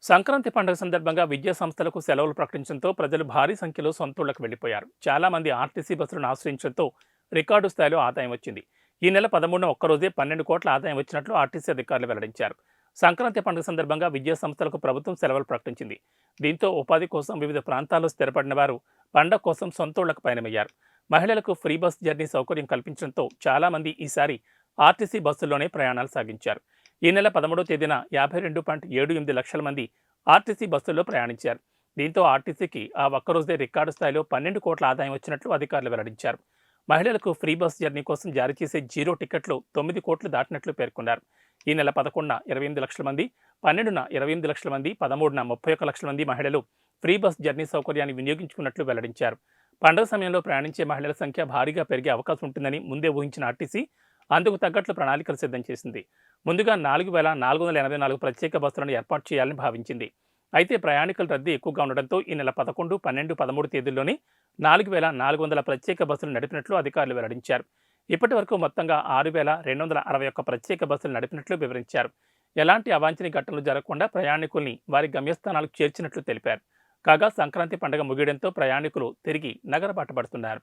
సంక్రాంతి పండుగ సందర్భంగా విద్యా సంస్థలకు సెలవులు ప్రకటించడంతో ప్రజలు భారీ సంఖ్యలో సొంతూళ్లకు వెళ్లిపోయారు. చాలా మంది ఆర్టీసీ బస్సులను ఆశ్రయించడంతో రికార్డు స్థాయిలో ఆదాయం వచ్చింది. ఈ నెల 13న ఒక్కరోజే 12 కోట్ల ఆదాయం వచ్చినట్లు ఆర్టీసీ అధికారులు వెల్లడించారు. సంక్రాంతి పండుగ సందర్భంగా విద్యా సంస్థలకు ప్రభుత్వం సెలవులు ప్రకటించింది. దీంతో ఉపాధి కోసం వివిధ ప్రాంతాల్లో స్థిరపడిన వారు పండగ కోసం సొంతూళ్లకు పయనమయ్యారు. మహిళలకు ఫ్రీ బస్ జర్నీ సౌకర్యం కల్పించడంతో చాలా మంది ఈసారి ఆర్టీసీ బస్సుల్లోనే ప్రయాణాలు సాగించారు. ఈ నెల 13వ తేదీన 52.78 లక్షల మంది ఆర్టీసీ బస్సుల్లో ప్రయాణించారు. దీంతో ఆర్టీసీకి ఆ ఒక్కరోజే రికార్డు స్థాయిలో 12 కోట్ల ఆదాయం వచ్చినట్లు అధికారులు వెల్లడించారు. మహిళలకు ఫ్రీ బస్ జర్నీ కోసం జారీ చేసే జీరో టికెట్లు 9 కోట్లు దాటినట్లు పేర్కొన్నారు. ఈ నెల 11న 28 లక్షల మంది, 12న 28 లక్షల మంది, 13న 31 లక్షల మంది మహిళలు ఫ్రీ బస్ జర్నీ సౌకర్యాన్ని వినియోగించుకున్నట్లు వెల్లడించారు. పండుగ సమయంలో ప్రయాణించే మహిళల సంఖ్య భారీగా పెరిగే అవకాశం ఉంటుందని ముందే ఊహించిన ఆర్టీసీ అందుకు తగ్గట్లు ప్రణాళికలు సిద్ధం చేసింది. ముందుగా 4,484 ప్రత్యేక బస్సులను ఏర్పాటు చేయాలని భావించింది. అయితే ప్రయాణికుల రద్దీ ఎక్కువగా ఉండడంతో ఈ నెల 11, 12, 13 తేదీల్లోనే 4,400 ప్రత్యేక బస్సులు నడిపినట్లు అధికారులు వెల్లడించారు. ఇప్పటి వరకు మొత్తంగా 6,261 ప్రత్యేక బస్సులు నడిపినట్లు వివరించారు. ఎలాంటి అవాంఛనీయ ఘటనలు జరగకుండా ప్రయాణికుల్ని వారి గమ్యస్థానాలకు చేర్చినట్లు తెలిపారు. కాగా సంక్రాంతి పండుగ ముగియడంతో ప్రయాణికులు తిరిగి నగర బాట పడుతున్నారు.